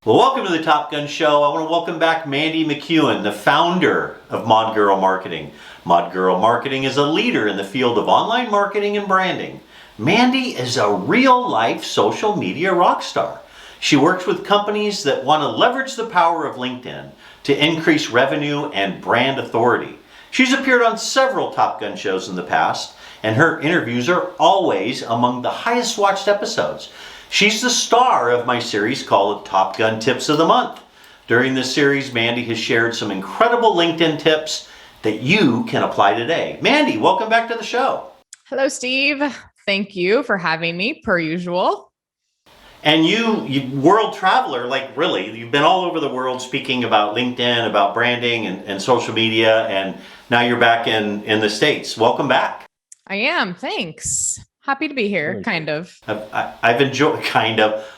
Well, welcome to the Top Gun Show. I want to welcome back Mandy McEwen, the founder of Mod Girl Marketing. Mod Girl Marketing is a leader in the field of online marketing and branding. Mandy is a real-life social media rock star. She works with companies that want to leverage the power of LinkedIn to increase revenue and brand authority. She's appeared on several Top Gun shows in the past, and her interviews are always among the highest watched episodes. She's the star of my series called Top Gun Tips of the Month. During this series, Mandy has shared some incredible LinkedIn tips that you can apply today. Mandy, welcome back to the show. Hello, Steve. Thank you for having me, per usual. And you world traveler, like really, you've been all over the world speaking about LinkedIn, about branding and social media, and now you're back in the States. Welcome back. I am. Thanks. Happy to be here, kind of. I've enjoyed, kind of.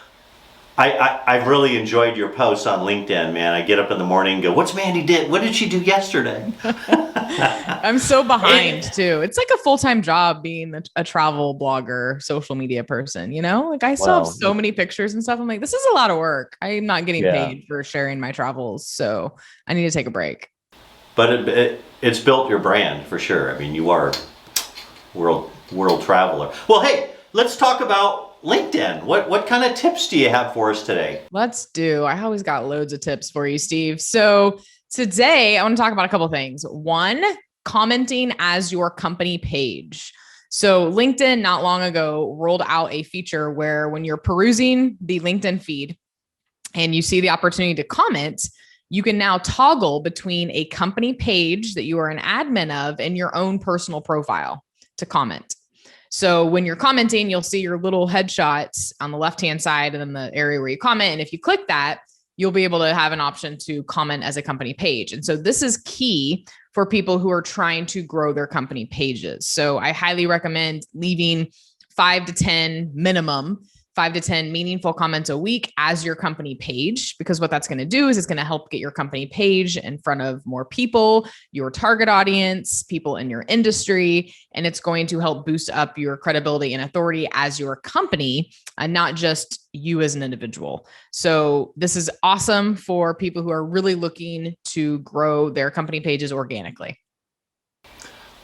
I've really enjoyed your posts on LinkedIn, man. I get up in the morning and go, what's Mandy did? What did she do yesterday? I'm so behind too. It's like a full-time job being a travel blogger, social media person, you know? Like I still have so many pictures and stuff. I'm like, this is a lot of work. I'm not getting paid for sharing my travels. So I need to take a break. But it's built your brand for sure. I mean, you are world traveler. Well, hey, let's talk about LinkedIn. What kind of tips do you have for us today? Let's do. I always got loads of tips for you, Steve. So today I want to talk about a couple of things. One, commenting as your company page. So LinkedIn not long ago rolled out a feature where when you're perusing the LinkedIn feed and you see the opportunity to comment, you can now toggle between a company page that you are an admin of and your own personal profile to comment. So when you're commenting, you'll see your little headshots on the left-hand side and then the area where you comment. And if you click that, you'll be able to have an option to comment as a company page. And so this is key for people who are trying to grow their company pages. So I highly recommend leaving 5 to 10 minimum, 5 to 10 meaningful comments a week as your company page, because what that's going to do is it's going to help get your company page in front of more people, your target audience, people in your industry, and it's going to help boost up your credibility and authority as your company and not just you as an individual. So this is awesome for people who are really looking to grow their company pages organically.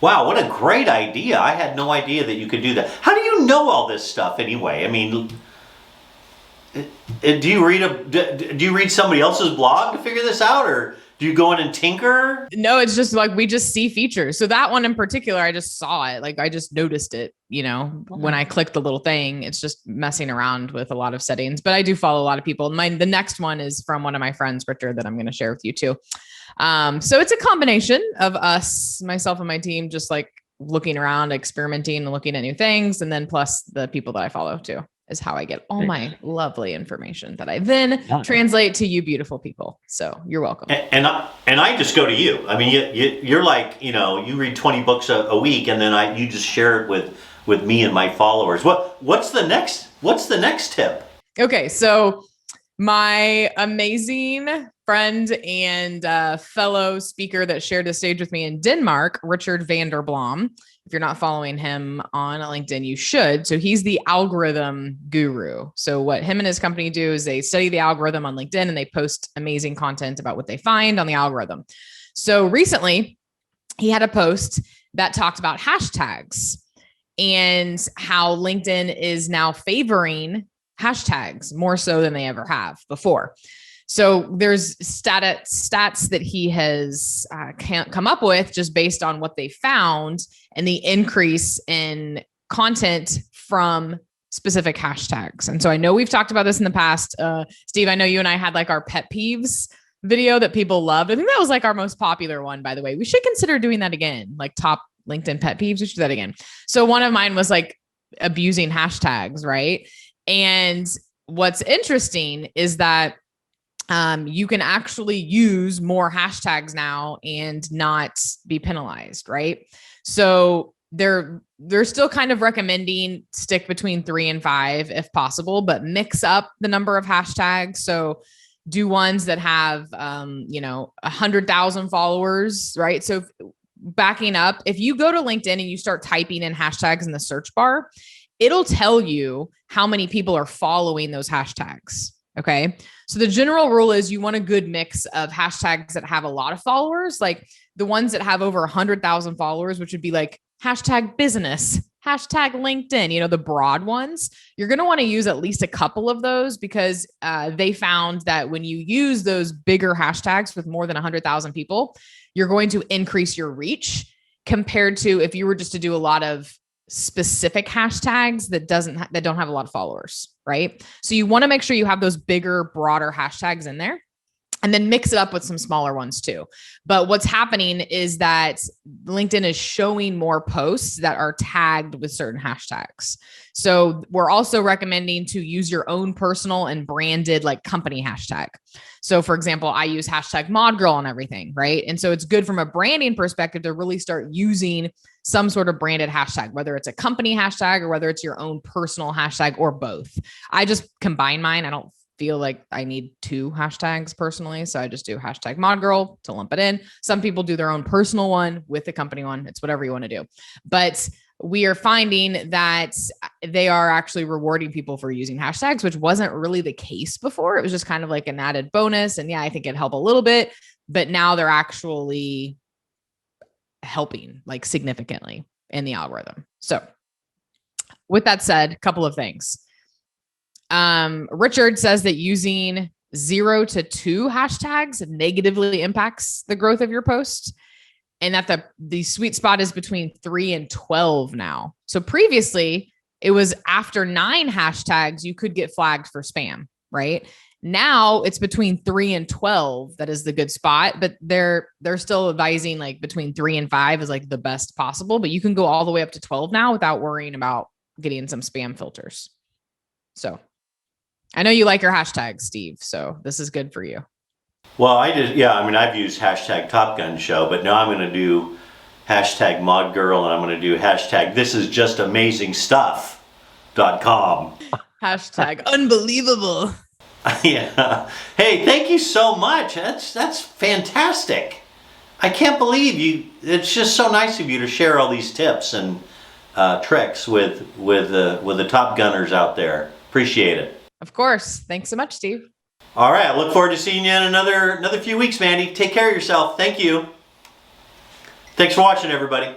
Wow, what a great idea. I had no idea that you could do that. How do you know all this stuff anyway? I mean, do you read somebody else's blog to figure this out, or do you go in and tinker? No, it's just like we just see features. So that one in particular, I just saw it. Like I just noticed it, you know, when I clicked the little thing. It's just messing around with a lot of settings, but I do follow a lot of people. The next one is from one of my friends, Richard, that I'm going to share with you too. So it's a combination of us, myself and my team, just like looking around, experimenting and looking at new things. And then plus the people that I follow too is how I get all my lovely information that I then translate to you beautiful people. So you're welcome. And I just go to you. I mean, you're like, you know, you read 20 books a week and then you just share it with me and my followers. What's the next tip? Okay. So my amazing friend and fellow speaker that shared the stage with me in Denmark, Richard Vanderblom. If you're not following him on LinkedIn, you should. So he's the algorithm guru. So what him and his company do is they study the algorithm on LinkedIn and they post amazing content about what they find on the algorithm. So recently he had a post that talked about hashtags and how LinkedIn is now favoring hashtags more so than they ever have before. So there's stats that he has come up with just based on what they found and the increase in content from specific hashtags. And so I know we've talked about this in the past. Steve, I know you and I had like our pet peeves video that people loved. I think that was like our most popular one, by the way. We should consider doing that again, like top LinkedIn pet peeves. We should do that again. So one of mine was like abusing hashtags, right? And what's interesting is that you can actually use more hashtags now and not be penalized, right? So they're still kind of recommending stick between 3 and 5 if possible, but mix up the number of hashtags. So do ones that have, 100,000 followers, right? So backing up, if you go to LinkedIn and you start typing in hashtags in the search bar, it'll tell you how many people are following those hashtags. Okay. So the general rule is you want a good mix of hashtags that have a lot of followers, like the ones that have over 100,000 followers, which would be like hashtag business, hashtag LinkedIn, the broad ones. You're going to want to use at least a couple of those because they found that when you use those bigger hashtags with more than 100,000 people, you're going to increase your reach compared to if you were just to do a lot of specific hashtags that don't have a lot of followers, right? So you want to make sure you have those bigger, broader hashtags in there and then mix it up with some smaller ones too. But what's happening is that LinkedIn is showing more posts that are tagged with certain hashtags. So we're also recommending to use your own personal and branded like company hashtag. So for example, I use hashtag ModGirl on everything, right? And so it's good from a branding perspective to really start using some sort of branded hashtag, whether it's a company hashtag or whether it's your own personal hashtag or both. I just combine mine. I don't feel like I need two hashtags personally. So I just do hashtag ModGirl to lump it in. Some people do their own personal one with the company one. It's whatever you want to do. But we are finding that they are actually rewarding people for using hashtags, which wasn't really the case before. It was just kind of like an added bonus. And yeah, I think it'd help a little bit, but now they're actually helping like significantly in the algorithm. So with that said, a couple of things. Richard says that using 0 to 2 hashtags negatively impacts the growth of your post, and that the sweet spot is between 3 and 12 now. So previously it was after 9 hashtags, you could get flagged for spam, right? Now it's between 3 and 12. That is the good spot, but they're still advising like between 3 and 5 is like the best possible, but you can go all the way up to 12 now without worrying about getting some spam filters. So I know you like your hashtags, Steve, so this is good for you. Well, I've used hashtag topgunshow, but now I'm going to do hashtag ModGirl and I'm going to do hashtag this is just amazing stuff.com. Hashtag unbelievable. Yeah. Hey, thank you so much. That's fantastic. I can't believe you. It's just so nice of you to share all these tips and tricks with the top gunners out there. Appreciate it. Of course. Thanks so much, Steve. All right. I look forward to seeing you in another few weeks, Mandy. Take care of yourself. Thank you. Thanks for watching, everybody.